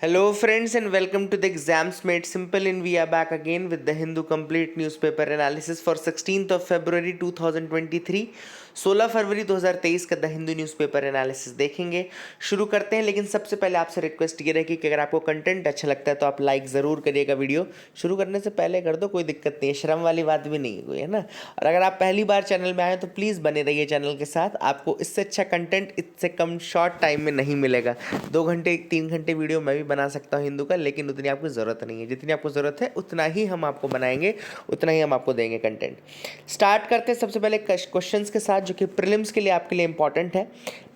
Hello, friends, and welcome to the Exams Made Simple. And we are back again with the Hindu Complete Newspaper Analysis for 16th of February 2023. 16 फरवरी 2023 का the Hindu newspaper analysis देखेंगे। शुरू करते हैं, लेकिन सबसे पहले आपसे रिक्वेस्ट ये रहेगी कि अगर आपको कंटेंट अच्छा लगता है तो आप लाइक ज़रूर करिएगा। वीडियो शुरू करने से पहले कर दो, कोई दिक्कत नहीं है, शर्म वाली बात भी नहीं है कोई, है ना। और अगर आप पहली बार चैनल में आए तो प्लीज़ बने रहिए चैनल के साथ। आपको इससे अच्छा कंटेंट इससे कम शॉर्ट टाइम में नहीं मिलेगा। 2 घंटे 3 घंटे वीडियो मैं भी बना सकता हूँ हिंदू का, लेकिन उतनी आपको ज़रूरत नहीं है। जितनी आपको ज़रूरत है उतना ही हम आपको बनाएंगे, उतना ही हम आपको देंगे कंटेंट। स्टार्ट करते हैं सबसे पहले क्वेश्चंस के साथ, जो कि प्रीलिम्स के लिए आपके लिए इंपॉर्टेंट है।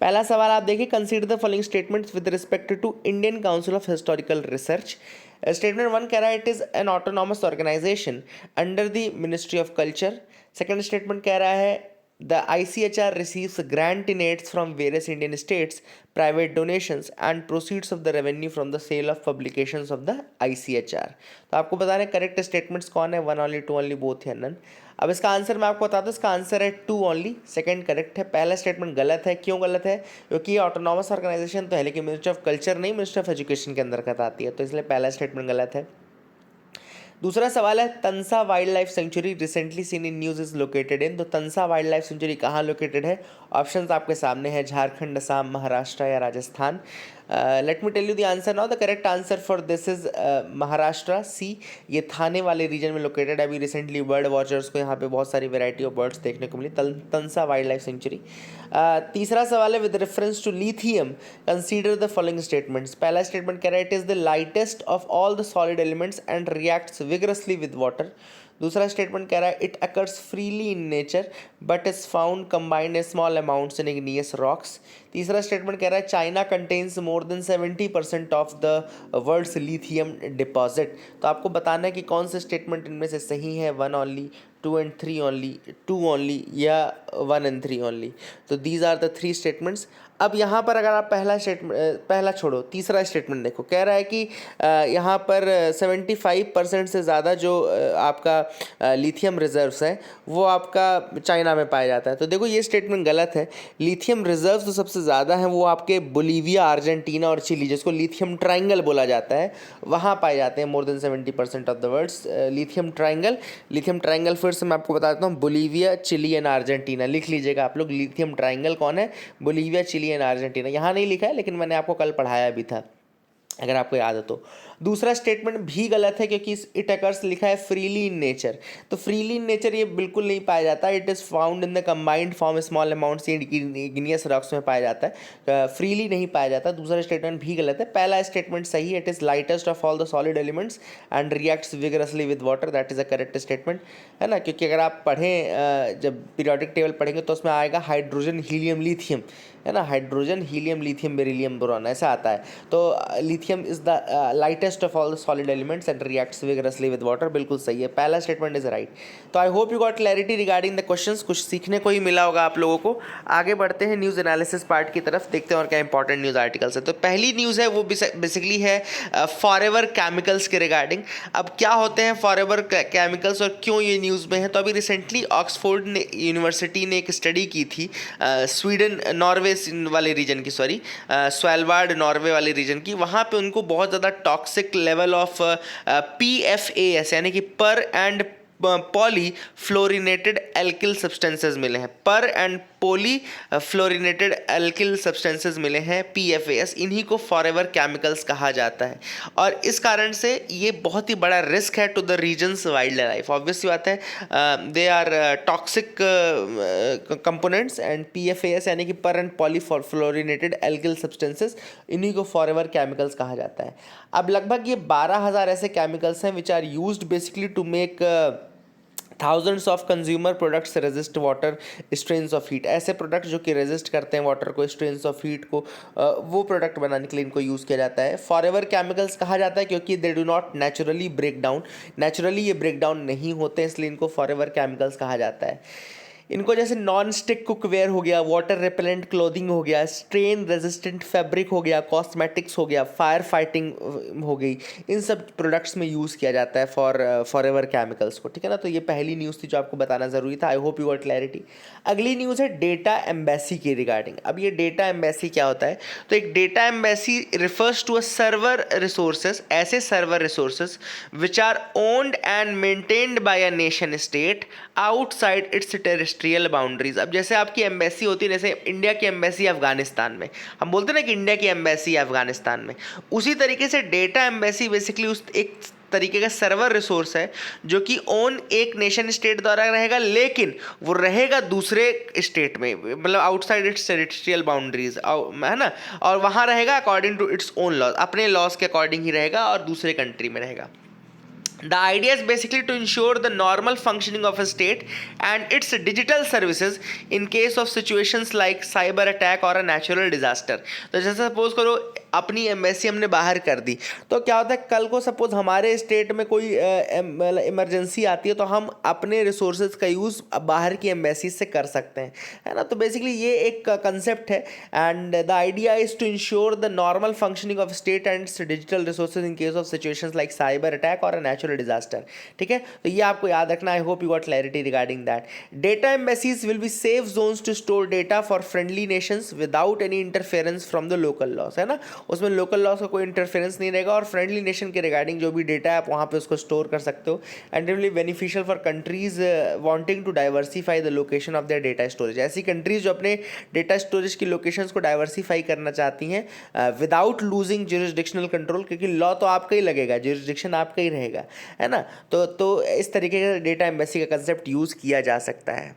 पहला सवाल आप देखिए, consider the following statements with respect to Indian Council of Historical Research. Statement 1 कह रहा है it is an autonomous organisation under the Ministry of Culture. Second statement कह रहा है the ICHR receives grant in aids from various Indian states, private donations and proceeds of the revenue from the sale of publications of the ICHR। तो आपको बता रहे correct statements कौन है, 1 only, 2 only, both या नन। अब इसका answer मैं आपको बता दूं, इसका आंसर है 2 ओनली, सेकंड करेक्ट है। पहला स्टेटमेंट गलत है। क्यों गलत है? क्योंकि ये ऑटोनॉमस ऑर्गेनाइजेशन तो है, लेकिन मिनिस्ट्री ऑफ कल्चर नहीं, मिनिस्ट्री ऑफ एजुकेशन के अंदर आती है, तो इसलिए पहला स्टेटमेंट गलत है। दूसरा सवाल है, Tansa wild life sanctuary recently seen in news is located in. तो तंसा वाइल्ड लाइफ सेंचुरी कहाँ लोकेटेड है? ऑप्शंस आपके सामने है, झारखंड, असम, महाराष्ट्र या Rajasthan. Let me tell you the answer now. The correct answer for this is Maharashtra, c. ये थाने वाले रीजन में लोकेटेड है। अभी रिसेंटली बर्ड वॉचर्स को यहाँ पे बहुत सारी वेराइटी ऑफ बर्ड्स देखने को मिली, तंसा वाइल्ड लाइफ सेंचुरी। तीसरा सवाल है, with reference to lithium consider the following statements. पहला स्टेटमेंट कह रहा है it is the lightest of all the solid elements and reacts vigorously with water. दूसरा स्टेटमेंट कह रहा है it occurs freely in nature but is found combined in small amounts in igneous rocks. तीसरा statement कह रहा है China contains more than 70% of the world's lithium deposit. तो आपको बताना है कि कौन से स्टेटमेंट इनमें से सही है, 1 ओनली, 2 एंड 3 ओनली, 2 ओनली या 1 एंड 3 ओनली। तो दीज आर द 3 स्टेटमेंट्स। अब यहाँ पर अगर आप पहला छोड़ो, तीसरा स्टेटमेंट देखो, कह रहा है कि यहाँ पर 75% से ज़्यादा जो आपका लिथियम रिजर्व्स है वो आपका चाइना में पाया जाता है। तो देखो ये स्टेटमेंट गलत है। लिथियम रिजर्व्स तो सबसे ज़्यादा हैं वो आपके बोलीविया, अर्जेंटीना और चिली, जिसको लिथियम ट्रायंगल बोला जाता है, वहाँ पाए जाते हैं more than 70% of the world's lithium triangle फिर से मैं आपको बता देता हूँ, बोलीविया, चिली एंड अर्जेंटीना। लिख लीजिएगा आप लोग, लिथियम ट्रायंगल कौन है? Bolivia, Chile and Argentina. यहाँ नहीं लिखा है, लेकिन मैंने आपको कल पढ़ाया भी था, अगर आपको याद हो तो। दूसरा स्टेटमेंट भी गलत है, क्योंकि इट अकर्स लिखा है फ्रीली इन नेचर। तो फ्रीली इन नेचर ये बिल्कुल नहीं पाया जाता। It is found in the combined form small amounts igneous rocks में पाया जाता है, फ्रीली नहीं पाया जाता। दूसरा स्टेटमेंट भी गलत है। पहला स्टेटमेंट सही है, it is lightest of all the solid elements and reacts vigorously with water, that is a correct statement, है ना। क्योंकि अगर आप पढ़ें, जब पीरियोडिक टेबल पढ़ेंगे तो उसमें आएगा हाइड्रोजन, हीलियम, लिथियम, है ना। Hydrogen, helium, lithium, beryllium, boron, ऐसा आता है। तो lithium is the lightest of all the solid elements and reacts vigorously with water, बिल्कुल सही है। पहला स्टेटमेंट इज राइट। तो आई hope you got clarity regarding the questions. कुछ सीखने को ही मिला होगा आप लोगों को। आगे बढ़ते हैं न्यूज़ एनालिसिस पार्ट की तरफ, देखते हैं और क्या इंपॉर्टेंट न्यूज़ आर्टिकल्स है। तो पहली न्यूज़ है वो बेसिकली है फॉरएवर केमिकल्स के रिगार्डिंग। अब क्या होते हैं फॉरएवर केमिकल्स और क्यों ये न्यूज़ में है? तो अभी रिसेंटली ऑक्सफोर्ड यूनिवर्सिटी ने एक स्टडी की थी स्वीडन, नॉर्वे वाले रीजन की, स्वेलबार्ड, नॉर्वे वाले रीजन की। वहाँ पे उनको बहुत ज़्यादा टॉक्सिक लेवल ऑफ PFAS यानी कि per and polyfluorinated alkyl substances मिले हैं। पर and polyfluorinated alkyl substances मिले हैं, PFAS। इन्हीं को फॉरएवर केमिकल्स कहा जाता है, और इस कारण से ये बहुत ही बड़ा रिस्क है to the region's wildlife. Obvious बात है, they are toxic components and PFAS यानी कि per and polyfluorinated alkyl substances, इन्हीं को फॉरएवर केमिकल्स कहा जाता है। अब लगभग ये 12,000 ऐसे केमिकल्स हैं which are used basically to make thousands of consumer products resist water stains of heat. ऐसे प्रोडक्ट जो कि रेजिस्ट करते हैं वाटर को, स्ट्रेंस ऑफ हीट को, वो प्रोडक्ट बनाने के लिए इनको यूज़ किया जाता है। फॉरएवर केमिकल्स कहा जाता है क्योंकि दे डू नॉट नेचुरली ये ब्रेक डाउन नहीं होते, इसलिए इनको फॉरएवर केमिकल्स कहा जाता है। इनको जैसे नॉन स्टिक कुकवेयर हो गया, वाटर रिपेलेंट क्लोथिंग हो गया, स्ट्रेन रेजिस्टेंट फैब्रिक हो गया, कॉस्मेटिक्स हो गया, फायर फाइटिंग हो गई, इन सब प्रोडक्ट्स में यूज़ किया जाता है फॉर एवर केमिकल्स को, ठीक है ना। तो ये पहली न्यूज़ थी जो आपको बताना ज़रूरी था। I hope you got clarity. अगली न्यूज़ है डेटा एम्बेसी के रिगार्डिंग। अब ये डेटा एम्बेसी क्या होता है? तो एक data embassy refers to a server resources, ऐसे server resources which are owned and maintained by a nation state outside its terrestrial boundaries. अब जैसे आपकी एम्बेसी होती है, जैसे इंडिया की एम्बेसी अफगानिस्तान में, हम बोलते हैं ना कि इंडिया की एम्बेसी अफगानिस्तान में, उसी तरीके से डेटा एम्बेसी बेसिकली उस एक तरीके का सर्वर रिसोर्स है जो कि ओन एक नेशन स्टेट द्वारा रहेगा, लेकिन वो रहेगा दूसरे स्टेट में, मतलब आउटसाइड इट्स टेरिटोरियल बाउंड्रीज, है ना, और वहाँ रहेगा according to its own laws, अपने लॉज के अकॉर्डिंग ही रहेगा और दूसरे कंट्री में रहेगा। The idea is basically to ensure the normal functioning of a state and its digital services in case of situations like cyber attack or a natural disaster. तो जैसे सपोज करो अपनी एम्बेसी हमने बाहर कर दी, तो क्या होता है कल को सपोज हमारे स्टेट में कोई इमरजेंसी आती है तो हम अपने रिसोर्सेज का यूज़ बाहर की एम्बेसी से कर सकते हैं, है ना। तो बेसिकली ये एक कंसेप्ट है and the idea is to ensure the normal functioning of state and digital resources in case of situations like cyber attack और अ नेचुरल डिजास्टर, ठीक है। तो ये आपको याद रखना। I hope you got clarity regarding that. Data embassies will be safe zones to store data for friendly nations without any interference from the local laws, है ना। उसमें लोकल लॉस का कोई इंटरफेरेंस नहीं रहेगा और फ्रेंडली नेशन के regarding जो भी डेटा है आप वहाँ पे उसको स्टोर कर सकते हो and really beneficial for countries wanting to diversify the location of their data storage. ऐसी कंट्रीज जो अपने डेटा स्टोरेज की लोकेशंस को डाइवर्सिफाई करना चाहती हैं विदाउट लूजिंग ज्यूरिसडिक्शनल कंट्रोल, क्योंकि लॉ तो आपका ही लगेगा, ज्यूरिसडिक्शन आपका ही रहेगा, है ना। तो इस तरीके का डेटा एम्बेसी का कंसेप्ट यूज़ किया जा सकता है।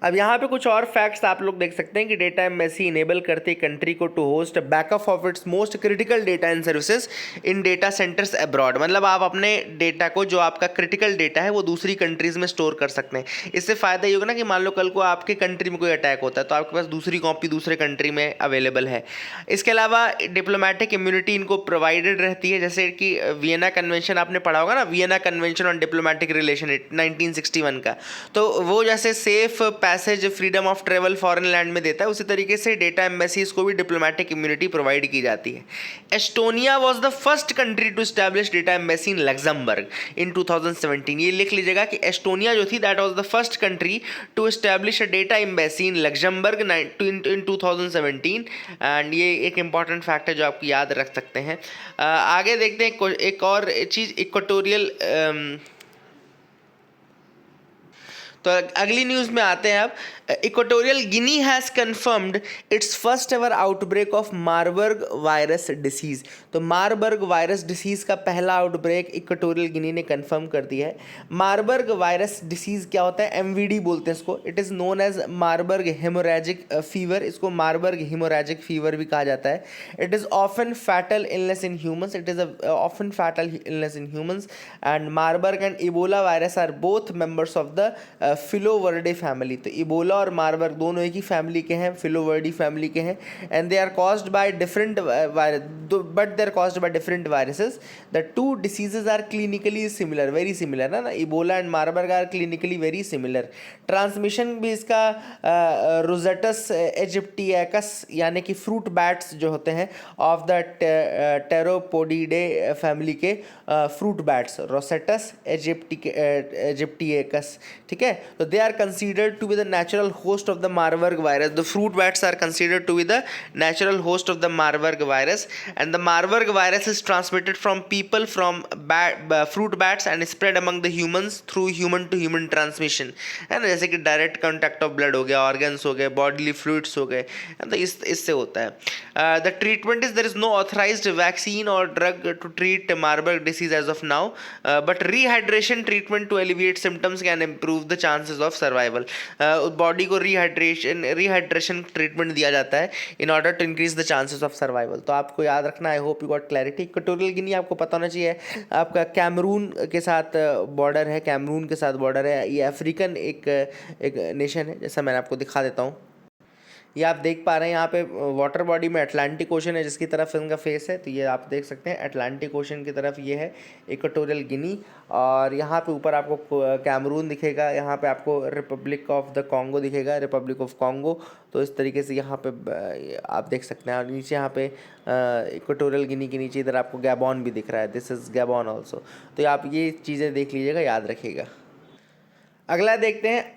अब यहाँ पे कुछ और फैक्ट्स आप लोग देख सकते हैं कि डेटा एम्बेसी इनेबल करती है कंट्री को to host backup of its most critical data and services in data centres abroad. मतलब आप अपने डेटा को, जो आपका क्रिटिकल डेटा है, वो दूसरी कंट्रीज़ में स्टोर कर सकते हैं। इससे फ़ायदा ये होगा ना कि मान लो कल को आपके कंट्री में कोई अटैक होता है तो आपके पास दूसरी कॉपी दूसरे कंट्री में अवेलेबल है। इसके अलावा डिप्लोमेटिक इम्यूनिटी इनको प्रोवाइडेड रहती है, जैसे कि वियना कन्वेंशन आपने पढ़ा होगा ना, Vienna convention on diplomatic relation 1961 का, तो वो जैसे safe passage freedom of travel foreign land में देता है, उसी तरीके से डेटा एम्बेसीज को भी डिप्लोमेटिक इम्यूनिटी प्रोवाइड की जाती है। Estonia was the first country to establish data embassy in Luxembourg in 2017। ये लिख लीजिएगा कि एस्टोनिया जो थी that was the first country to establish a data embassy in Luxembourg in 2017 and ये एक इंपॉर्टेंट फैक्ट है जो आप याद रख सकते हैं। आगे देखते हैं एक और चीज़, इक्वेटोरियल। तो अगली न्यूज़ में आते हैं अब। Equatorial Guinea has confirmed it's first ever outbreak of Marburg virus disease. तो मारबर्ग वायरस डिसीज़ का पहला आउटब्रेक इक्वेटोरियल गिनी ने कन्फर्म कर दिया है। मारबर्ग वायरस डिसीज़ क्या होता है? एमवीडी बोलते हैं इसको। It is known as Marburg haemorrhagic fever. इसको मारबर्ग हेमोरेजिक फीवर भी कहा जाता है। It is often fatal illness in humans. It is often fatal illness in humans and Marburg and Ebola virus are both members of the Filoviridae family. तो Ebola और Marburg दोनों एक ही family के हैं, फिलोवर्डी फैमिली के हैं and they are caused by different but they are caused by different viruses. The two diseases are clinically similar, very similar है ना। Ebola and Marburg are clinically very similar. Transmission भी इसका रोजेटस इजिप्टियकस यानी कि फ्रूट बैट्स जो होते हैं of the Pteropodidae family के फ्रूट बैट्स, रोसेटस इजिप्टियकस, ठीक है। तो they are considered to be the natural host of the Marburg virus. The fruit bats are considered to be the natural host of the Marburg virus and the Marburg virus is transmitted from people from fruit bats and spread among the humans through human to human transmission, है ना। जैसे कि direct contact of blood हो गया, organs हो गए, bodily fluids हो गए, तो इससे होता है। The treatment is there is no authorised vaccine और drug to treat Marburg disease as of now, but rehydration treatment to alleviate symptoms can improve the chances of survival. Body को rehydration treatment दिया जाता है in order to increase the chances of survival. तो आपको याद रखना, I hope you got clarity. Equatorial Guinea आपको पता होना चाहिए आपका कैमरून के साथ बॉर्डर है, कैमरून के साथ बॉर्डर है। ये अफ्रीकन एक नेशन है, जैसा मैंने आपको दिखा देता हूँ। ये आप देख पा रहे हैं यहाँ पे वाटर बॉडी में अटलांटिक ओशन है जिसकी तरफ इनका फेस है, तो ये आप देख सकते हैं अटलांटिक ओशन की तरफ ये है इक्वेटोरियल गिनी, और यहाँ पे ऊपर आपको कैमरून दिखेगा, यहाँ पे आपको रिपब्लिक ऑफ द कॉन्गो दिखेगा, रिपब्लिक ऑफ कॉन्गो। तो इस तरीके से यहाँ पे आप देख सकते हैं, और नीचे यहाँ पे इक्वेटोरियल गिनी के नीचे इधर आपको गैबॉन भी दिख रहा है, दिस इज़ गैबॉन ऑल्सो। तो आप ये चीज़ें देख लीजिएगा, याद रखिएगा। अगला देखते हैं,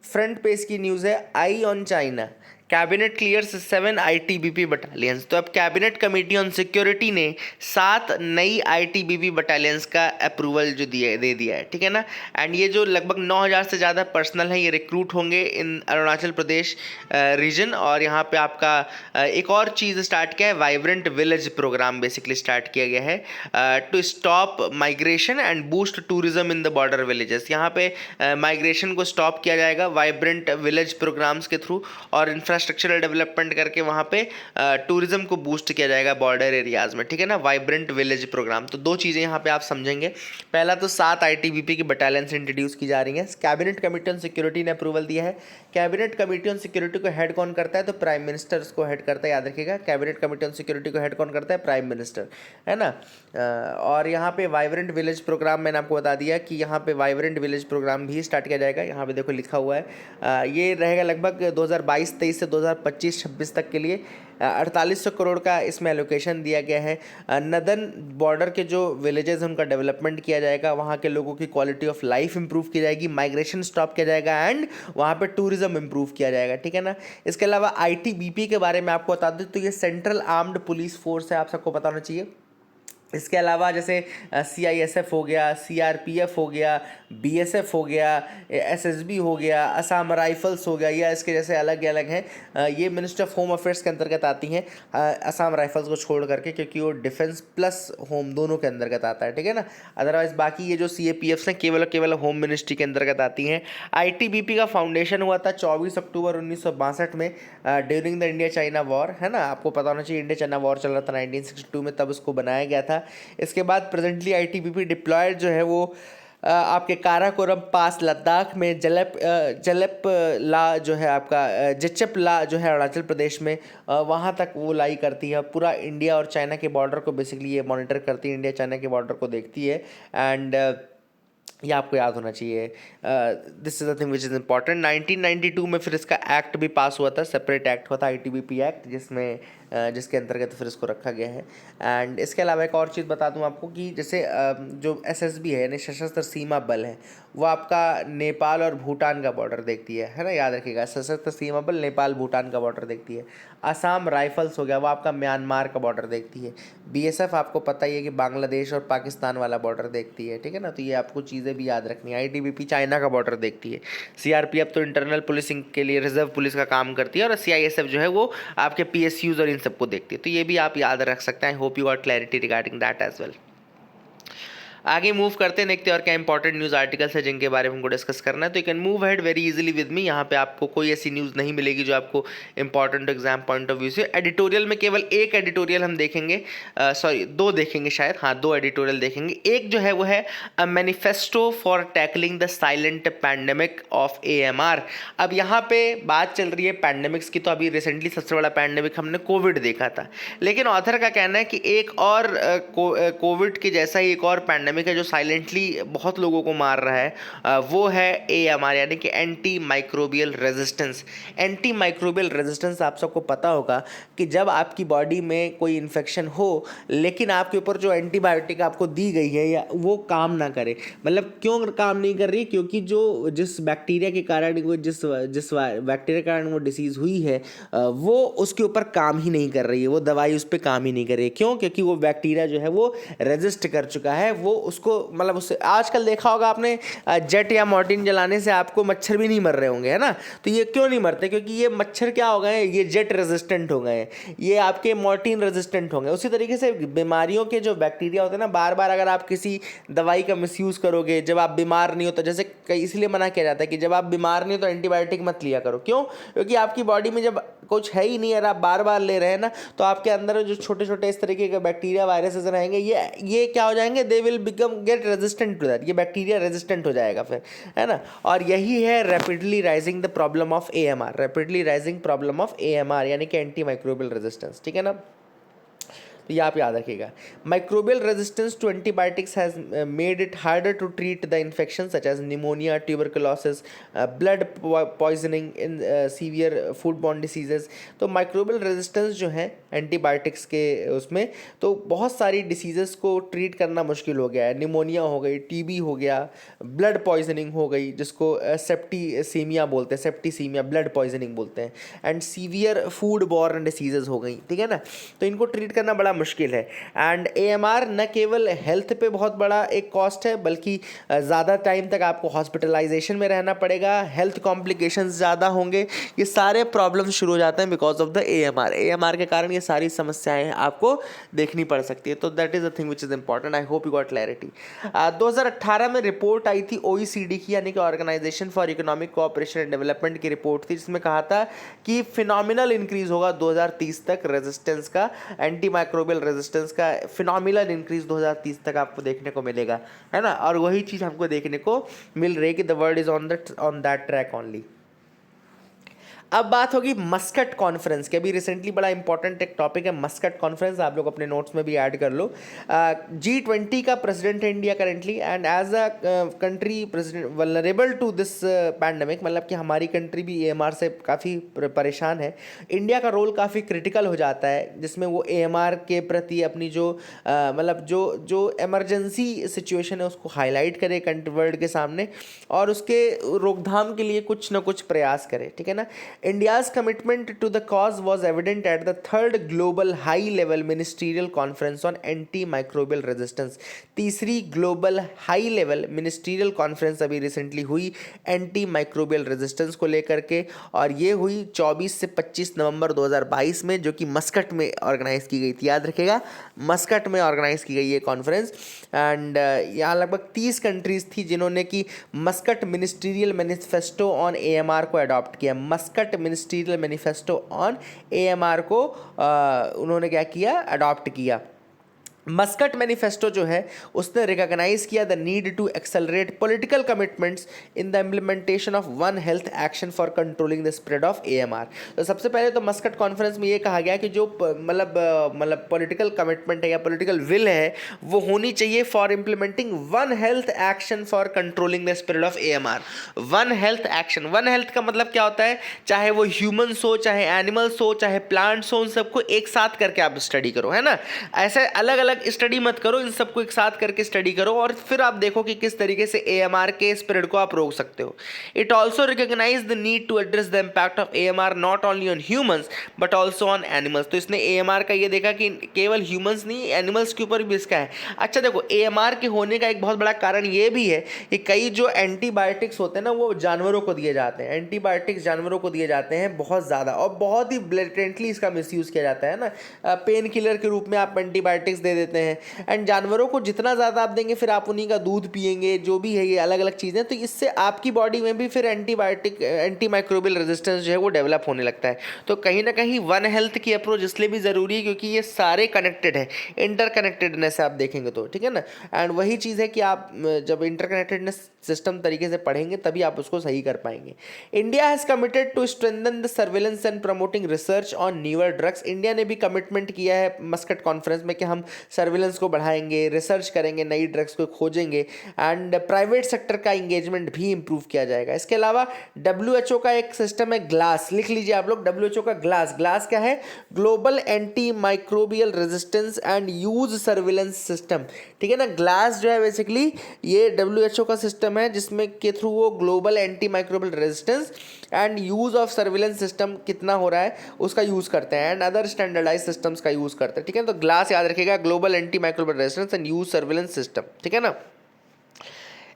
फ्रंट पेज की न्यूज़ है, eye on China, cabinet clears 7 ITBP battalions. तो अब कैबिनेट कमेटी ऑन सिक्योरिटी ने 7 नई आईटीबीपी बटालियंस का अप्रूवल जो दे दिया है, ठीक है ना। एंड ये जो लगभग 9000 से ज़्यादा पर्सनल है, ये रिक्रूट होंगे इन अरुणाचल प्रदेश रीजन। और यहाँ पे आपका एक और चीज़ स्टार्ट किया है, vibrant village programme basically start किया गया है to stop migration and boost tourism in the border villages. यहाँ पे माइग्रेशन को स्टॉप किया जाएगा वाइब्रेंट विलेज प्रोग्राम्स के थ्रू, और इंफ्रास्ट्रक्चरल डेवलपमेंट करके वहाँ पे टूरिज्म को बूस्ट किया जाएगा बॉर्डर एरियाज़ में, ठीक है ना, वाइब्रेंट विलेज प्रोग्राम। तो दो चीज़ें यहाँ पे आप समझेंगे। पहला तो 7 आईटीबीपी की बटालियंस इंट्रोड्यूस की जा रही हैं। कैबिनेट कमेटी ऑन सिक्योरिटी ने अप्रूवल दिया है। कैबिनेट कमेटी ऑन सिक्योरिटी को हेड कौन करता है, तो प्राइम मिनिस्टर उसको हेड करता है, याद रखिएगा। कैबिनेट कमेटी ऑन सिक्योरिटी को हेड कौन करता है, प्राइम मिनिस्टर, है ना। और यहाँ पे वाइब्रेंट विलेज प्रोग्राम मैंने आपको बता दिया कि यहाँ पे वाइब्रेंट विलेज प्रोग्राम भी स्टार्ट किया जाएगा। यहाँ पे देखो लिखा हुआ है, ये रहेगा लगभग 2022-23 से 2025-26 तक के लिए 4800 करोड़ का इसमें एलोकेशन दिया गया है। नदन बॉर्डर के जो विलेजेस हैं उनका डेवलपमेंट किया जाएगा, वहाँ के लोगों की क्वालिटी ऑफ लाइफ इंप्रूव की जाएगी, माइग्रेशन स्टॉप किया जाएगा, एंड वहाँ पे टूरिज्म इंप्रूव किया जाएगा, ठीक है ना। इसके अलावा आईटीबीपी के बारे में आपको बता दूं तो ये सेंट्रल आर्म्ड पुलिस फोर्स है, आप सबको पता होना चाहिए। इसके अलावा जैसे सीआईएसएफ हो गया, सीआरपीएफ हो गया, बीएसएफ हो गया, एसएसबी हो गया, असम राइफल्स हो गया, या इसके जैसे अलग अलग हैं, ये मिनिस्टर ऑफ होम अफेयर्स के अंतर्गत आती हैं, असम राइफल्स को छोड़ करके, क्योंकि वो डिफेंस प्लस होम दोनों के अंतर्गत आता है, ठीक है ना। अदरवाइज बाकी ये जो सीएपीएफ्स हैं केवल होम मिनिस्ट्री के अंतर्गत आती हैं। आईटीबीपी का फाउंडेशन हुआ था 24 अक्टूबर 1962 में during the India China war, है ना। आपको पता होना चाहिए इंडिया चाइना वॉर चल रहा था 1962 में, तब उसको बनाया गया था। इसके बाद प्रेजेंटली आईटीबीपी डिप्लॉयड जो है वो आपके काराकोरम पास लद्दाख में, जलेप ला जो है आपका जिचप ला जो है अरुणाचल प्रदेश में, वहाँ तक वो लाई करती है। पूरा इंडिया और चाइना के बॉर्डर को बेसिकली ये मॉनिटर करती है, इंडिया चाइना के बॉर्डर को देखती है। एंड ये आपको याद होना चाहिए, this is the thing which is important. 1992 में फिर इसका एक्ट भी पास हुआ था, सेपरेट एक्ट हुआ था आईटीबीपी एक्ट, जिसमें जिसके अंतर्गत फिर इसको रखा गया है। एंड इसके अलावा एक और चीज़ बता दूं आपको कि जैसे जो एसएसबी है यानी सशस्त्र सीमा बल है, वो आपका नेपाल और भूटान का बॉर्डर देखती है ना, याद रखिएगा। सशस्त्र सीमा बल नेपाल भूटान का बॉर्डर देखती है। असम राइफल्स हो गया, वो आपका म्यांमार का बॉर्डर देखती है। बीएसएफ आपको पता ही है कि बांग्लादेश और पाकिस्तान वाला बॉर्डर देखती है, ठीक है ना। तो ये आपको चीज़ें भी याद रखनी है। आईटीबीपी चाइना का बॉर्डर देखती है। सीआरपीएफ तो इंटरनल पुलिसिंग के लिए रिजर्व पुलिस का काम करती है, और सीआईएसएफ जो है वो आपके पीएसयूज और इन सबको देखती है। तो ये भी आप याद रख सकते हैं। I hope you got clarity regarding that as well. आगे मूव करते हैं, देखते हैं और क्या इंपॉर्टेंट न्यूज़ आर्टिकल्स है जिनके बारे में हमको डिस्कस करना है। तो you can move head very easily with me. यहाँ पे आपको कोई ऐसी न्यूज़ नहीं मिलेगी जो आपको important exam point of view से। एडिटोरियल में केवल एक एडिटोरियल हम देखेंगे, सॉरी 2 देखेंगे शायद, हाँ 2 एडिटोरियल देखेंगे। एक जो है वो है a manifesto for tackling the silent pandemic of AMR। अब यहाँ पे बात चल रही है पैंडेमिक्स की, तो अभी रिसेंटली सबसे बड़ा पैंडेमिक हमने कोविड देखा था, लेकिन ऑथर का कहना है कि एक और कोविड के जैसा ही एक और पैंडेमिक है जो साइलेंटली बहुत लोगों को मार रहा है, वो है AMR यानी कि anti microbial resistance. Anti microbial resistance आप सबको पता होगा कि जब आपकी बॉडी में कोई इन्फेक्शन हो लेकिन आपके ऊपर जो एंटीबायोटिक आपको दी गई है या वो काम ना करे, मतलब क्यों काम नहीं कर रही, क्योंकि जिस बैक्टीरिया के कारण वो जिस बैक्टीरिया के कारण वो डिसीज़ हुई है वो उसके ऊपर काम ही नहीं कर रही है, वो दवाई उस पर काम ही नहीं कर रही है। क्यों? क्योंकि वो बैक्टीरिया जो है वो रेजिस्ट कर चुका है, वो उसको मतलब उससे आजकल देखा होगा आपने जेट या मॉर्टिन जलाने से आपको मच्छर भी नहीं मर रहे होंगे, है ना। तो ये क्यों नहीं मरते? क्योंकि ये मच्छर क्या हो गए हैं, ये जेट रेजिस्टेंट हो गए हैं, ये आपके मॉर्टिन रेजिस्टेंट हो गए। उसी तरीके से बीमारियों के जो बैक्टीरिया होते हैं ना, बार बार अगर आप किसी दवाई का मिसयूज़ करोगे जब आप बीमार नहीं हो, तो जैसे कई इसलिए मना किया जाता है कि जब आप बीमार नहीं हो तो एंटीबायोटिक मत लिया करो। क्यों? क्योंकि आपकी बॉडी में जब कुछ है ही नहीं और आप बार बार ले रहे हैं ना, तो आपके अंदर जो छोटे छोटे इस तरीके के बैक्टीरिया वायरसेस रहेंगे ये क्या हो जाएंगे, they will become get resistant to that, ये बैक्टीरिया रेजिस्टेंट हो जाएगा फिर, है ना। और यही है rapidly rising the problem of AMR, rapidly rising problem of AMR यानी कि एंटी माइक्रोबियल रेजिस्टेंस, ठीक है ना। तो ये आप याद रखिएगा। Microbial resistance to antibiotics has made it harder to treat the infection such as pneumonia, tuberculosis, blood poisoning in severe food borne diseases. तो माइक्रोबियल रेजिस्टेंस जो है एंटीबायोटिक्स के उसमें, तो बहुत सारी डिसीजेस को ट्रीट करना मुश्किल हो गया है। निमोनिया हो गई, TB हो गया, ब्लड पॉइजनिंग हो गई जिसको सेप्टिसीमिया बोलते हैं, सेप्टिसीमिया ब्लड पॉइजनिंग बोलते हैं, and severe food borne diseases हो गई, ठीक है ना। तो इनको ट्रीट करना बड़ा मुश्किल है। एंड AMR न केवल हेल्थ पे बहुत बड़ा एक कॉस्ट है, बल्कि ज़्यादा टाइम तक आपको हॉस्पिटलाइजेशन में रहना पड़ेगा, हेल्थ कॉम्प्लिकेशंस ज़्यादा होंगे, ये सारे प्रॉब्लम्स शुरू हो जाते हैं बिकॉज ऑफ द AMR के कारण ये सारी समस्याएं आपको देखनी पड़ सकती है। तो that is the thing which is important. I hope you got clarity. 2018 में रिपोर्ट आई थी OECD की, यानी कि organisation for economic cooperation and development की रिपोर्ट थी, जिसमें कहा था कि फिनोमिनल इंक्रीज होगा 2030 तक रेजिस्टेंस का, एंटी माइक्रोबियल रेजिस्टेंस का फिनोमिनल इंक्रीज 2030 तक आपको देखने को मिलेगा, है ना। और वही चीज़ हमको देखने को मिल रही है कि the world is on that track only. अब बात होगी मस्कट कॉन्फ्रेंस की। अभी रिसेंटली बड़ा इंपॉर्टेंट एक टॉपिक है मस्कट कॉन्फ्रेंस, आप लोग अपने नोट्स में भी ऐड कर लो। G20 का प्रेसिडेंट है India currently, and as a country president vulnerable to this pandemic, मतलब कि हमारी कंट्री भी AMR से काफ़ी परेशान है। इंडिया का रोल काफ़ी क्रिटिकल हो जाता है, जिसमें वो AMR के प्रति अपनी जो मतलब जो एमरजेंसी सिचुएशन है उसको हाईलाइट करे वर्ल्ड के सामने, और उसके रोकथाम के लिए कुछ ना कुछ प्रयास करे, ठीक है ना। India's commitment to the cause was evident at the third global high-level ministerial conference on antimicrobial resistance। तीसरी global high-level ministerial conference अभी recently हुई antimicrobial resistance को लेकर के, और ये हुई 24 से 25 नवंबर 2022 में, जो कि मस्कट में ऑर्गेनाइज की गई थी। याद रखिएगा, मस्कट में ऑर्गेनाइज की गई ये कॉन्फ्रेंस, एंड यहाँ लगभग 30 कंट्रीज थी जिन्होंने कि Muscat ministerial manifesto on AMR को अडॉप्ट किया। Muscat ministerial manifesto on AMR को उन्होंने क्या किया, अडॉप्ट किया। मस्कट मैनिफेस्टो जो है उसने रिकॉग्नाइज किया the need to accelerate political commitments in the implementation of one health action for controlling the spread of AMR। तो सबसे पहले तो मस्कट कॉन्फ्रेंस में ये कहा गया कि जो मतलब पॉलिटिकल कमिटमेंट है या पॉलिटिकल विल है वो होनी चाहिए for implementing one health action for controlling the spread of AMR। One health action, one health का मतलब क्या होता है, चाहे वो ह्यूमन्स हो, चाहे एनिमल्स हो, चाहे प्लांट्स हो, उन सबको एक साथ करके आप स्टडी करो, है ना। ऐसे अलग अलग स्टडी मत करो, इन सबको एक साथ करके स्टडी करो, और फिर आप देखो कि किस तरीके से AMR के स्प्रेड को आप रोक सकते हो। It also recognise the need to address the impact of AMR not only on humans but also on animals. तो इसने AMR का ये देखा कि केवल ह्यूमंस नहीं, एनिमल्स के ऊपर भी इसका है। अच्छा देखो, AMR के होने का एक बहुत बड़ा कारण ये भी है कि कई जो एंटीबायोटिक्स होते हैं ना वो जानवरों को दिए जाते हैं, एंटीबायोटिक्स जानवरों को दिए जाते हैं बहुत ज़्यादा, और बहुत ही ब्लेटेंटली इसका मिसयूज़ किया जाता है ना। पेन किलर के रूप में आप एंटीबायोटिक्स दे देते हैं, एंड जानवरों को जितना ज़्यादा आप देंगे फिर आप उन्हीं का दूध पिएंगे, जो भी है ये अलग अलग चीज़ें, तो इससे आपकी बॉडी में भी फिर एंटी माइक्रोबियल रेजिस्टेंस जो है वो डेवलप होने लगता है। तो कहीं ना कहीं वन हेल्थ की अप्रोच इसलिए भी ज़रूरी है क्योंकि ये सारे कनेक्टेड है, इंटरकनेक्टेडनेस आप देखेंगे तो, ठीक है ना। एंड वही चीज़ है कि आप जब इंटरकनेक्टेडनेस सिस्टम तरीके से पढ़ेंगे तभी आप उसको सही कर पाएंगे। India has committed to strengthen the surveillance and promoting research on newer drugs. India ने भी कमिटमेंट किया है मस्कट कॉन्फ्रेंस में कि हम सर्वेलेंस को बढ़ाएंगे, रिसर्च करेंगे, नई ड्रग्स को खोजेंगे, एंड प्राइवेट सेक्टर का इंगेजमेंट भी इंप्रूव किया जाएगा। इसके अलावा WHO का एक सिस्टम है ग्लास, लिख लीजिए आप लोग, WHO का ग्लास क्या है, global anti microbial resistance and use surveillance system, ठीक है ना। ग्लास जो है बेसिकली ये WHO का सिस्टम है जिसमें के थ्रू वो global anti microbial resistance and use of surveillance system कितना हो रहा है उसका यूज करते हैं, एंड अदर स्टैंडर्डाइज सिस्टम्स का यूज करते हैं, ठीक है। तो ग्लास याद रखिएगा, global anti microbial resistance and use surveillance system, ठीक है ना।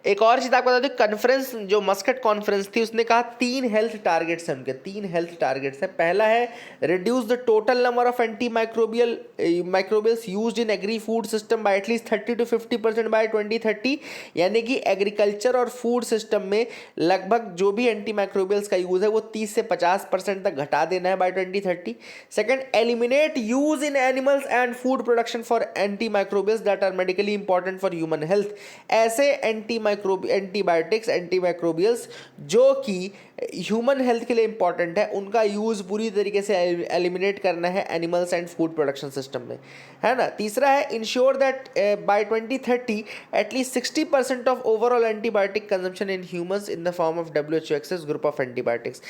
एक और चीज़ आपको बता दूं, कॉन्फ्रेंस जो मस्कट कॉन्फ्रेंस थी उसने कहा 3 हेल्थ टारगेट्स हैं उनके, 3 हेल्थ टारगेट्स हैं। पहला है reduce the total number of antimicrobials used in agrifood system by at least 30 to 50% by 2030, यानी कि एग्रीकल्चर और फूड सिस्टम में लगभग जो भी एंटी माइक्रोबियल्स का यूज़ है वो 30 से 50% तक घटा देना है by 2030। Second, eliminate use in animals and food production for antimicrobials that are medically important for human health. ऐसे एंटीबायोटिक्स एंटी माइक्रोबियल्स जो कि ह्यूमन हेल्थ के लिए इंपॉर्टेंट है उनका यूज़ पूरी तरीके से एलिमिनेट करना है animals and food production system में, है ना। तीसरा है ensure that by 2030 at least 60% of overall antibiotic consumption in humans in the form of WHO access group of antibiotics.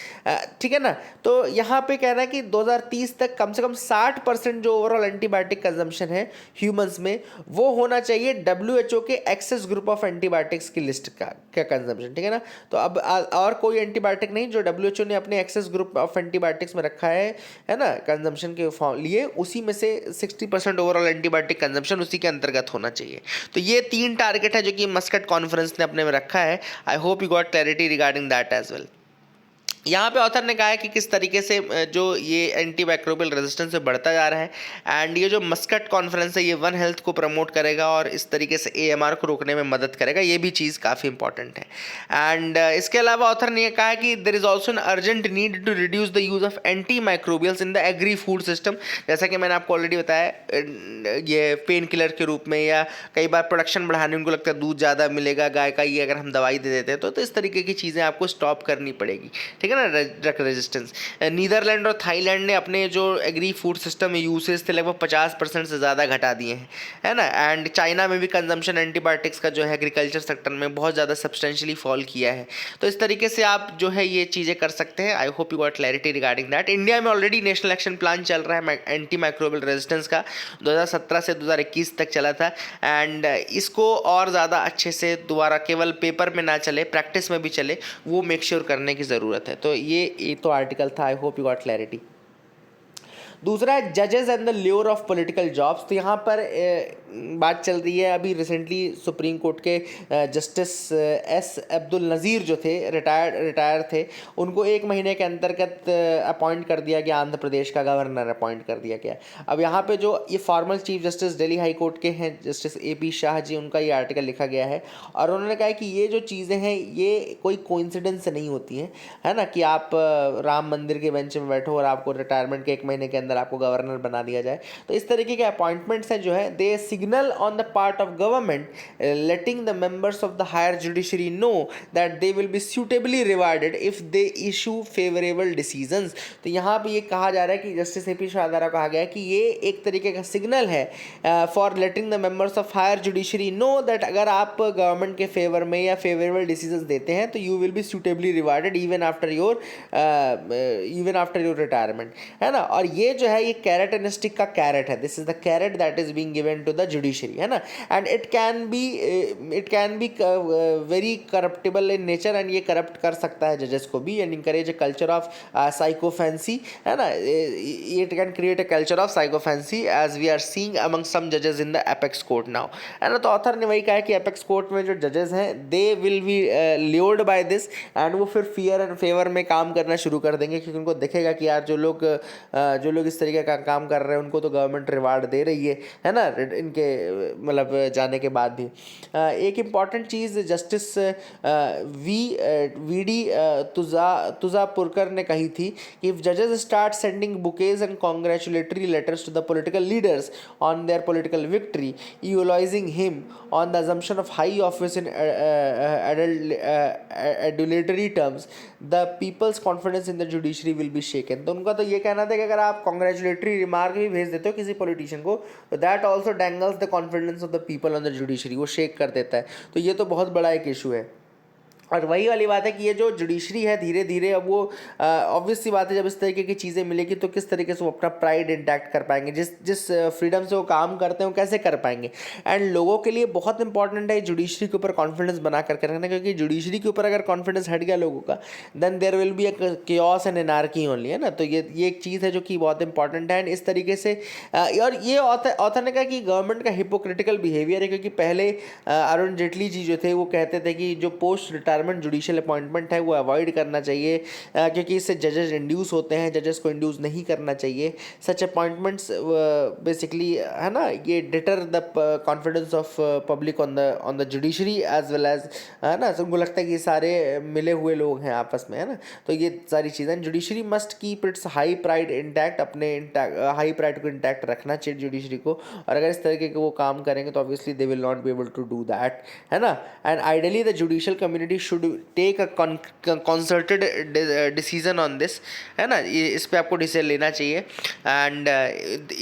ठीक है ना। तो यहाँ पे कहना है कि 2030 तक कम से कम 60% जो ओवरऑल एंटीबायोटिक कंजम्पशन है ह्यूमंस में वो होना चाहिए WHO के एक्सेस ग्रुप ऑफ एंटीबायोटिक्स की लिस्ट का कंजम्पशन, ठीक है ना। तो अब और कोई एंटीबायोटिक नहीं जो WHO ने अपने एक्सेस ग्रुप ऑफ एंटीबायोटिक्स में रखा है ना, कंजम्पशन के लिए, उसी में से 60% ओवरऑल एंटीबायोटिक कंजम्पशन उसी के अंतर्गत होना चाहिए। तो ये 3 टारगेट है जो कि मस्कट कॉन्फ्रेंस ने अपने में रखा है। I hope you got clarity regarding that as well. यहाँ पे ऑथर ने कहा है कि किस तरीके से जो ये एंटी माइक्रोबियल रेजिस्टेंस बढ़ता जा रहा है, एंड ये जो मस्कट कॉन्फ्रेंस है ये वन हेल्थ को प्रमोट करेगा और इस तरीके से AMR को रोकने में मदद करेगा। ये भी चीज़ काफ़ी इंपॉर्टेंट है। एंड इसके अलावा ऑथर ने यह कहा है कि there is also an urgent need to reduce the use of antimicrobials in the agrifood system. जैसा कि मैंने आपको ऑलरेडी बताया, ये पेन किलर के रूप में या कई बार प्रोडक्शन बढ़ाने उनको लगता है दूध ज़्यादा मिलेगा गाय का, ये अगर हम दवाई दे देते हैं तो इस तरीके की चीज़ें आपको स्टॉप करनी पड़ेगी, ठीक है ना। ड्रग रेजिस्टेंस, नीदरलैंड और थाईलैंड ने अपने जो एग्री फूड सिस्टम में यूसेज थे लगभग 50% से ज़्यादा घटा दिए हैं, है ना। एंड चाइना में भी कंजम्पशन एंटीबायोटिक्स का जो है एग्रीकल्चर सेक्टर में बहुत ज़्यादा सब्सटेंशियली फॉल किया है। तो इस तरीके से आप जो है ये चीज़ें कर सकते हैं। I hope you got clarity regarding that. India में ऑलरेडी नेशनल एक्शन प्लान चल रहा है एंटी माइक्रोबियल रेजिस्टेंस का, 2017 से 2021 तक चला था। एंड इसको और ज़्यादा अच्छे से दोबारा केवल पेपर में ना चले, प्रैक्टिस में भी चले, वो मेक श्योर करने की ज़रूरत है। तो ये तो आर्टिकल था। I hope you got clarity. दूसरा है जजेस and the lure of political jobs. तो यहाँ पर बात चल रही है, अभी रिसेंटली सुप्रीम कोर्ट के जस्टिस S अब्दुल नज़ीर जो थे, रिटायर थे, उनको 1 महीने के अंतर्गत अपॉइंट कर दिया गया, आंध्र प्रदेश का गवर्नर अपॉइंट कर दिया गया। अब यहाँ पे जो ये formal chief justice Delhi high court के हैं जस्टिस AP शाह जी, उनका ये आर्टिकल लिखा गया है और उन्होंने कहा है कि ये जो चीज़ें हैं ये कोई कोइंसिडेंस नहीं होती हैं, है ना, कि आप राम मंदिर के बेंच में बैठो और आपको रिटायरमेंट के 1 महीने के अंदर आपको गवर्नर बना दिया जाए। तो इस तरीके के अपॉइंटमेंट्स हैं जो है, they signal on the part of government letting the members of the higher judiciary know that they will be suitably rewarded if they issue favourable decisions. तो यहाँ पे ये कहा जा रहा है कि जस्टिस AP शाह द्वारा कहा गया है कि ये एक तरीके का सिग्नल है for letting the members of higher judiciary know that अगर आप गवर्नमेंट के फेवर में या फेवरेबल डिसीजंस देते हैं तो you will be suitably rewarded even after your retirement, है ना। और ये जो है ये कैरेट एंड स्टिक का कैरेट है, this is the carrot that is being given to the judiciary, है ना। And it can be very corruptible in nature, and ये करप्ट कर सकता है जजेस को भी, and encourage a culture of sycophancy, है ना। It can create a culture of sycophancy as we are seeing among some जजेस in the apex court now, है ना। तो ऑथर ने वही कहा है कि एपेक्स कोर्ट में जो जजेस हैं they will be lured by this, and वो फिर फियर एंड फेवर में काम करना शुरू कर देंगे, क्योंकि उनको दिखेगा कि यार जो लोग इस तरीके का काम कर रहे हैं उनको तो गवर्नमेंट रिवार्ड दे रही है ना, इनके मतलब जाने के बाद भी। एक इम्पॉर्टेंट चीज़ जस्टिस VD तुजापुरकर ने कही थी कि इफ जजेस start sending bouquets and congratulatory letters to the political leaders on their political victory, utilising him on the assumption of high office in adulatory terms, the people's confidence in the judiciary will be shaken। तो उनका तो ये कहना था कि अगर आप congratulatory remark भी भेज देते हो किसी पॉलिटिशियन को तो that also dangles the confidence of the people on the judiciary, वो शेक कर देता है। तो ये तो बहुत बड़ा एक इशू है। और वही वाली बात है कि ये जो जुडिशरी है धीरे धीरे अब वो ऑब्वियस सी बात है, जब इस तरीके की चीज़ें मिलेगी तो किस तरीके से वो अपना प्राइड इंटैक्ट कर पाएंगे, जिस जिस फ्रीडम से वो काम करते हैं वो कैसे कर पाएंगे। एंड लोगों के लिए बहुत इंपॉर्टेंट है जुडिशरी के ऊपर कॉन्फिडेंस बना करके रखना, क्योंकि जुडिशरी के ऊपर अगर कॉन्फिडेंस हट गया लोगों का, then there will be a chaos and anarchy only, है ना। तो ये एक चीज़ है जो कि बहुत इंपॉर्टेंट है। एंड इस तरीके से और ये ऑथर ने कहा कि गवर्नमेंट का हिपोक्रिटिकल बिहेवियर है, क्योंकि पहले अरुण जेटली जी जो थे वो कहते थे कि जो पोस्ट रिटायरमेंट जुडिशियल अपॉइंटमेंट है वो अवॉइड करना चाहिए, क्योंकि इससे जजेस इंड्यूस होते हैं, जजेस को इंड्यूस नहीं करना चाहिए। सच अपॉइंटमेंट्स बेसिकली, है ना, ये deter the confidence of public on the judiciary as well as, है ना। तो उनको लगता है कि ये सारे मिले हुए लोग हैं आपस में, है ना। तो ये सारी चीज़ें, judiciary must keep its high pride intact, अपने हाई प्राइड को इंटैक्ट रखना चाहिए जुडिशरी को। और अगर इस तरीके के वो काम करेंगे तो obviously they will not be able to do that, है ना। And ideally the judicial community should take a consulted decision on this, है ना। ये इस पे आपको डिसीजन लेना चाहिए। एंड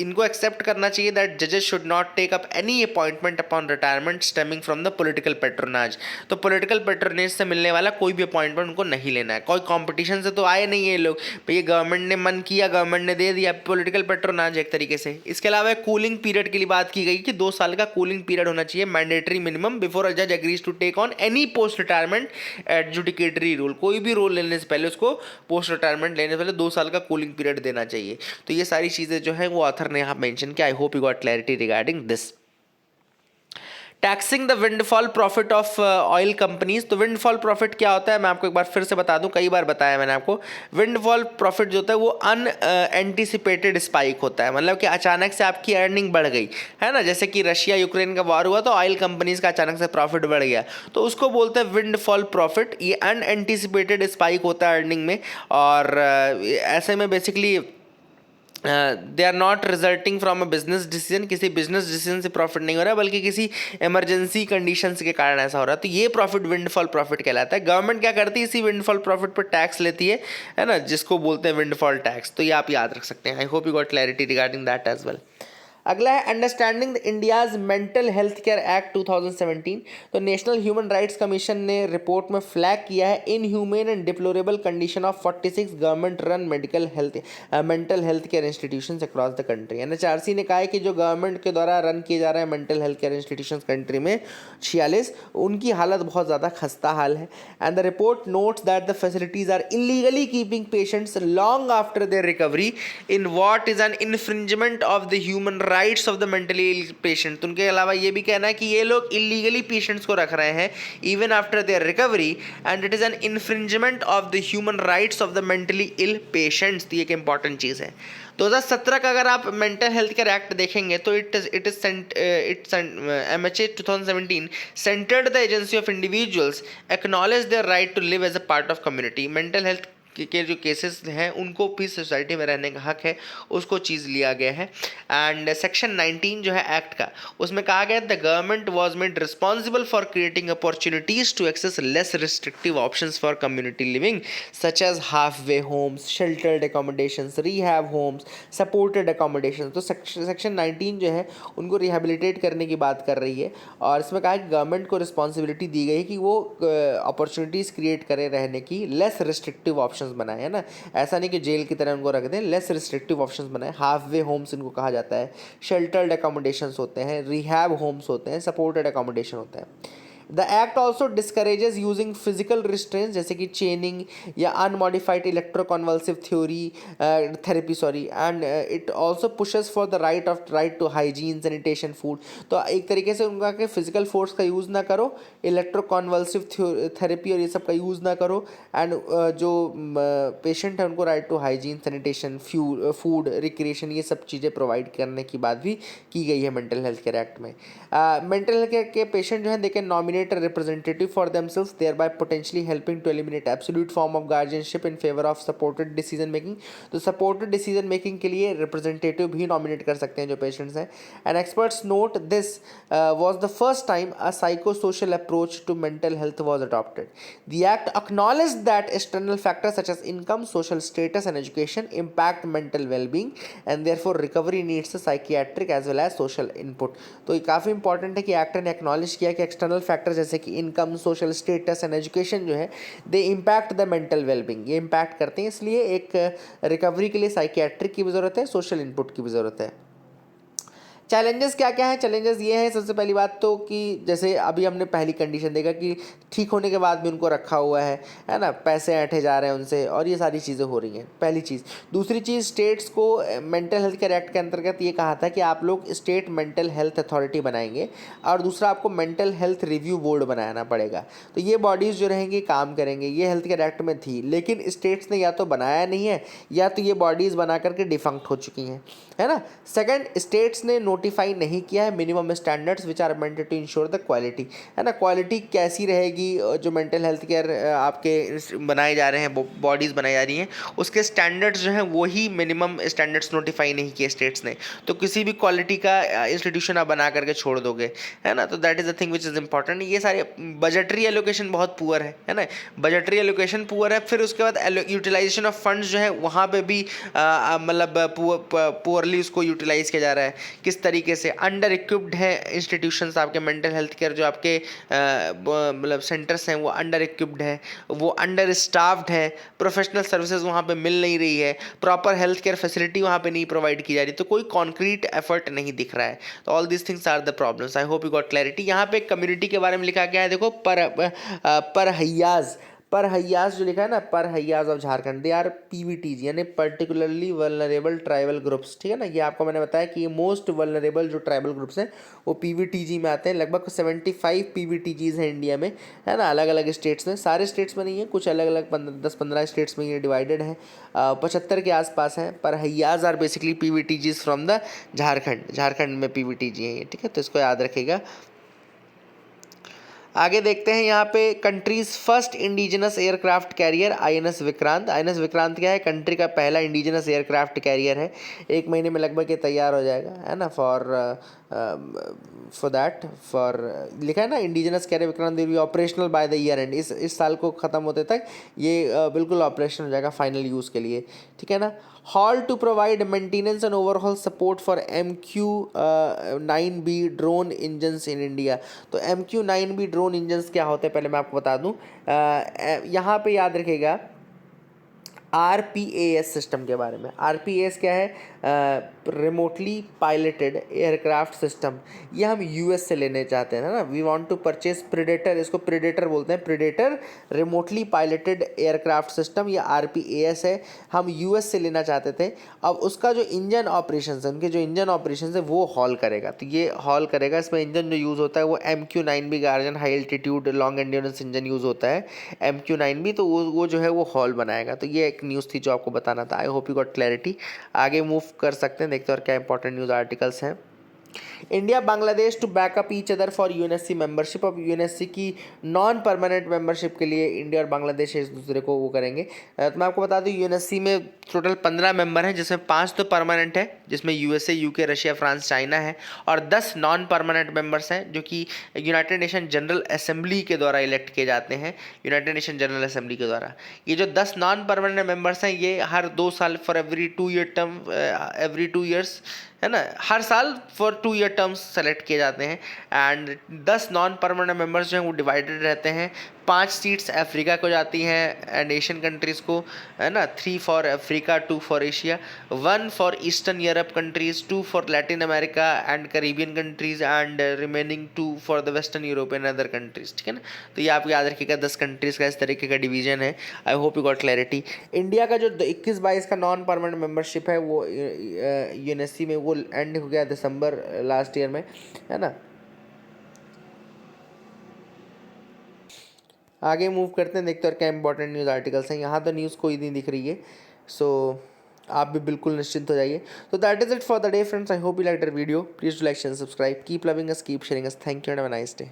इनको एक्सेप्ट करना चाहिए दैट जजेस should not take up any appointment upon retirement stemming from the political patronage. तो पॉलिटिकल पेट्रोनेज से मिलने वाला कोई भी अपॉइंटमेंट उनको नहीं लेना है। कोई कंपटीशन से तो आए नहीं ये लोग, ये गवर्नमेंट ने मन किया, गवर्नमेंट ने दे दिया, पॉलिटिकल पेट्रोनाज एक तरीके से। इसके अलावा कूलिंग पीरियड के लिए बात की गई कि 2 साल का कूलिंग पीरियड होना चाहिए मैंडेटरी मिनिमम बिफोर अ जज agrees to take on any post retirement adjudicatory role. कोई भी रोल लेने से पहले उसको, पोस्ट रिटायरमेंट लेने से पहले 2 साल का कूलिंग पीरियड देना चाहिए। तो ये सारी चीज़ें जो है वो ऑथर ने यहाँ मेंशन किया। I hope you got clarity regarding this. Taxing the windfall profit of oil companies. तो विंडफॉल प्रॉफिट क्या होता है, मैं आपको एक बार फिर से बता दूं, कई बार बताया मैंने आपको। विंडफॉल प्रॉफिट जो होता है वो अनएंटिसिपेटेड स्पाइक होता है, मतलब कि अचानक से आपकी अर्निंग बढ़ गई, है ना। जैसे कि रशिया यूक्रेन का वॉर हुआ तो ऑयल कंपनीज का अचानक से प्रॉफिट बढ़ गया, तो उसको बोलते हैं विंडफॉल प्रॉफिट। ये अनएंटिसिपेटेड स्पाइक होता है अर्निंग में। और ऐसे में basically they are not resulting from a business decision, किसी बिजनेस डिसीजन से प्रॉफिट नहीं हो रहा है, बल्कि किसी इमरजेंसी कंडीशंस के कारण ऐसा हो रहा है। तो ये प्रॉफिट विंडफॉल प्रॉफिट कहलाता है। गवर्नमेंट क्या करती है, इसी विंडफॉल प्रॉफिट पर टैक्स लेती है ना, जिसको बोलते हैं विंडफॉल टैक्स। तो ये आप याद रख सकते हैं। I hope you got clarity regarding that as well. अगला है understanding the India's mental health care act 2017। तो नेशनल ह्यूमन राइट्स कमीशन ने रिपोर्ट में फ्लैग किया है inhumane and deplorable condition of 46 government run mental health care institutions across the country. NHRC ने कहा है कि जो गवर्नमेंट के द्वारा रन किए जा रहे हैं mental health care institutions country में 46, उनकी हालत बहुत ज़्यादा खस्ता हाल है। And the report notes that the facilities are illegally keeping patients long after their recovery in what is an infringement of the human rights of the mentally ill patient. उनके अलावा ये भी कहना है कि ये लोग इलीगली पेशेंट्स को रख रहे हैं even after their recovery, and it is an infringement of the human rights of the mentally ill patients. तो ये एक इंपॉर्टेंट चीज़ है। 2017 का अगर आप मेंटल हेल्थ केयर एक्ट देखेंगे तो it's MHA 2017 centred the agency of individuals acknowledge their right to live as a part of community. Mental health के जो केसेस हैं उनको भी सोसाइटी में रहने का हक है, उसको चीज़ लिया गया है। एंड सेक्शन 19 जो है एक्ट का, उसमें कहा गया the government was made responsible for creating opportunities to access less restrictive options for community living such as half way homes, sheltered accommodations, rehab homes, supported accommodation. तो सेक्शन 19 जो है उनको रिहेबिलिटेट करने की बात कर रही है, और इसमें कहा है कि गवर्नमेंट को रिस्पॉन्सिबिलिटी दी गई है कि वो अपॉर्चुनिटीज़ क्रिएट करें रहने की, लेस रिस्ट्रिक्टिव ऑप्शंस बनाए, है ना। ऐसा नहीं कि जेल की तरह उनको रख दें, लेस रिस्ट्रिक्टिव ऑप्शंस बनाए। हाफ वे होम्स इनको कहा जाता है, शेल्टर्ड अकोमोडेशंस होते हैं, रिहैब होम्स होते हैं, सपोर्टेड अकोमोडेशन होते हैं। The act also discourages using physical restraints जैसे कि चेनिंग या unmodified electroconvulsive therapy and it also pushes for the right to hygiene, sanitation, food. तो एक तरीके से उनका कि फिजिकल फोर्स का यूज़ ना करो, इलेक्ट्रोकॉन्वल्सिव थेरेपी और ये सब का यूज़ ना करो, एंड जो पेशेंट है उनको right to hygiene, sanitation, food, recreation, ये सब चीज़ें प्रोवाइड करने की बात भी की गई है मेंटल हेल्थ केयर एक्ट में। मेंटल हेल्थ केयर के पेशेंट जो है they can nominate a representative for themselves, thereby potentially helping to eliminate absolute form of guardianship in favor of supported decision making। तो supported decision making के लिए representative भी nominate कर सकते हैं जो patients हैं। And experts note this was the first time a psychosocial approach to mental health was adopted। The act acknowledged that external factors such as income, social status and education impact mental well-being and therefore recovery needs a psychiatric as well as social input। तो ये काफ़ी important है कि act ने acknowledge किया कि external factor factor जैसे कि income, social status and education जो है दे इम्पैक्ट द मेंटल वेलबींग, ये इम्पैक्ट करते हैं। इसलिए एक रिकवरी के लिए साइकियाट्रिक की भी ज़रूरत है, सोशल इनपुट की भी ज़रूरत है। चैलेंजेस क्या क्या है? चैलेंजेस ये हैं, सबसे पहली बात तो कि जैसे अभी हमने पहली कंडीशन देखा कि ठीक होने के बाद भी उनको रखा हुआ है ना, पैसे ऐंठे जा रहे हैं उनसे, और ये सारी चीज़ें हो रही हैं, पहली चीज़। दूसरी चीज़, स्टेट्स को मेंटल हेल्थ केयर एक्ट के अंतर्गत ये कहा था कि आप लोग स्टेट मेंटल हेल्थ अथॉरिटी बनाएंगे, और दूसरा आपको मेंटल हेल्थ रिव्यू बोर्ड बनाना पड़ेगा। तो ये बॉडीज़ जो रहेंगी काम करेंगे, ये हेल्थ केयर एक्ट में थी, लेकिन स्टेट्स ने या तो बनाया नहीं है या तो ये बॉडीज़ बना करके डिफंक्ट हो चुकी हैं, है ना। सेकंड, स्टेट्स ने नोटिफाई नहीं किया है minimum standards which are maintained to ensure the quality, है ना। क्वालिटी कैसी रहेगी, जो मेंटल हेल्थ केयर आपके बनाए जा रहे हैं, बॉडीज़ बनाई जा रही हैं, उसके स्टैंडर्ड्स जो हैं वही मिनिमम स्टैंडर्ड्स नोटिफाई नहीं किए स्टेट्स ने, तो किसी भी क्वालिटी का इंस्टीट्यूशन आप बना करके छोड़ दोगे, है ना। तो that is the thing which is important. ये सारे बजटरी एलोकेशन बहुत पुअर है ना, बजटरी एलोकेशन पुअर है। फिर उसके बाद यूटिलाइजेशन ऑफ फंड्स जो है वहाँ पे भी मतलब पुअरली उसको यूटिलाइज किया जा रहा है। किस तरीके से अंडर इक्विप्ड है इंस्टीट्यूशंस, आपके मेंटल हेल्थ केयर जो आपके मतलब सेंटर्स हैं वो अंडर इक्विप्ड है, वो अंडर स्टाफ्ड है, प्रोफेशनल सर्विसेज वहाँ पे मिल नहीं रही है, प्रॉपर हेल्थ केयर फैसिलिटी वहाँ पे नहीं प्रोवाइड की जा रही, तो कोई कॉन्क्रीट एफर्ट नहीं दिख रहा है। तो all these things are the problems. I hope you got clarity. यहाँ पे कम्युनिटी के बारे में लिखा गया है, देखो पर हयाज जो लिखा है ना, पर हयाज ऑफ झारखंड, दे आर पीवीटीज यानी पर्टिकुलरली वल्नरेबल ट्राइबल ग्रुप्स, ठीक है ना। ये आपको मैंने बताया कि ये मोस्ट वल्नरेबल जो ट्राइबल ग्रुप्स हैं वो पीवीटीजी में आते हैं। लगभग 75 पीवीटीजीज हैं इंडिया में, है ना, अलग अलग स्टेट्स में, सारे स्टेट्स में नहीं है, कुछ अलग अलग 10-15 स्टेट्स में ये डिवाइडेड है, 75 के आसपास हैं। पर हयाज are basically PVTGs from the Jharkhand में पीवीटीजी हैं ये, ठीक है, तो इसको याद रखिएगा। आगे देखते हैं यहाँ पे countries first indigenous aircraft carrier INS Vikrant. INS Vikrant क्या है? कंट्री का पहला इंडिजिनस एयरक्राफ्ट कैरियर है। 1 महीने में लगभग ये तैयार हो जाएगा, है ना। फॉर लिखा है ना indigenous carrier Vikrant will be operational by the year end, इस साल को ख़त्म होते तक ये बिल्कुल ऑपरेशन हो जाएगा फाइनल यूज़ के लिए, ठीक है ना। HAL to provide maintenance and overall support for MQ-9B drone engines in India. तो MQ-9B ड्रोन इंजन्स क्या होते हैं पहले मैं आपको बता दूं। यहाँ पे याद रखिएगा RPAS सिस्टम के बारे में। RPAS क्या है? Remotely piloted aircraft system. ये हम US से लेने चाहते हैं ना, we want to purchase Predator, इसको प्रेडेटर बोलते हैं, Predator remotely piloted aircraft system, ये RPAS है, हम US से लेना चाहते थे। अब उसका जो इंजन ऑपरेशन है, उनके जो इंजन ऑपरेशन है वो हॉल करेगा, तो ये हॉल करेगा। इसमें इंजन जो यूज़ होता है वो MQ-9B guardian high altitude long endurance engine use होता है, MQ-9B, तो वो जो है वो हॉल बनाएगा। तो ये एक न्यूज़ थी जो आपको बताना था। I hope you got clarity. आगे मूव कर सकते हैं, देखते हैं और क्या इंपॉर्टेंट न्यूज़ आर्टिकल्स हैं। India Bangladesh to back up each other for UNSC membership. अब यूएनएससी की नॉन परमानेंट मेंबरशिप के लिए इंडिया और बांग्लादेश एक दूसरे को वो करेंगे। तो मैं आपको बता दूं यूएनएससी में टोटल 15 मेंबर हैं, जिसमें 5 तो परमानेंट है, जिसमें USA, UK, Russia, France, China है, और 10 नॉन परमानेंट मेंबर्स हैं जो कि यूनाइटेड नेशन जनरल असेंबली के द्वारा इलेक्ट किए जाते हैं, यूनाइटेड नेशन जनरल असेंबली के द्वारा। ये जो 10 नॉन परमानेंट मेंबर्स हैं ये हर 2 साल फॉर एवरी 2 ईयर्स, है ना, हर साल फॉर 2 ईयर टर्म्स सेलेक्ट किए जाते हैं। एंड 10 नॉन परमानेंट मेंबर्स जो हैं वो डिवाइडेड रहते हैं। 5 सीट्स अफ्रीका को जाती हैं एंड एशियन कंट्रीज़ को, है ना, 3 for Africa, 2 for Asia, 1 for eastern Europe countries, 2 for Latin America and Caribbean countries and remaining 2 for the western Europe and other countries, ठीक है ना। तो ये आप याद रखिएगा, 10 कंट्रीज़ का इस तरीके का डिवीजन है। I hope you got clarity. India का जो 21-22 का नॉन परमानेंट मेंबरशिप है वो यूएनएससी में वो एंड हो गया दिसंबर लास्ट ईयर में, है ना। आगे मूव करते हैं, देखते हैं क्या इंपॉर्टेंट न्यूज़ आर्टिकल्स हैं। यहाँ तो न्यूज़ कोई नहीं दिख रही है, सो आप भी बिल्कुल निश्चिंत हो जाइए। तो that is it for the day friends. I hope you like the video. Please do like share subscribe. Keep loving us, keep sharing us. Thank you and have a nice day.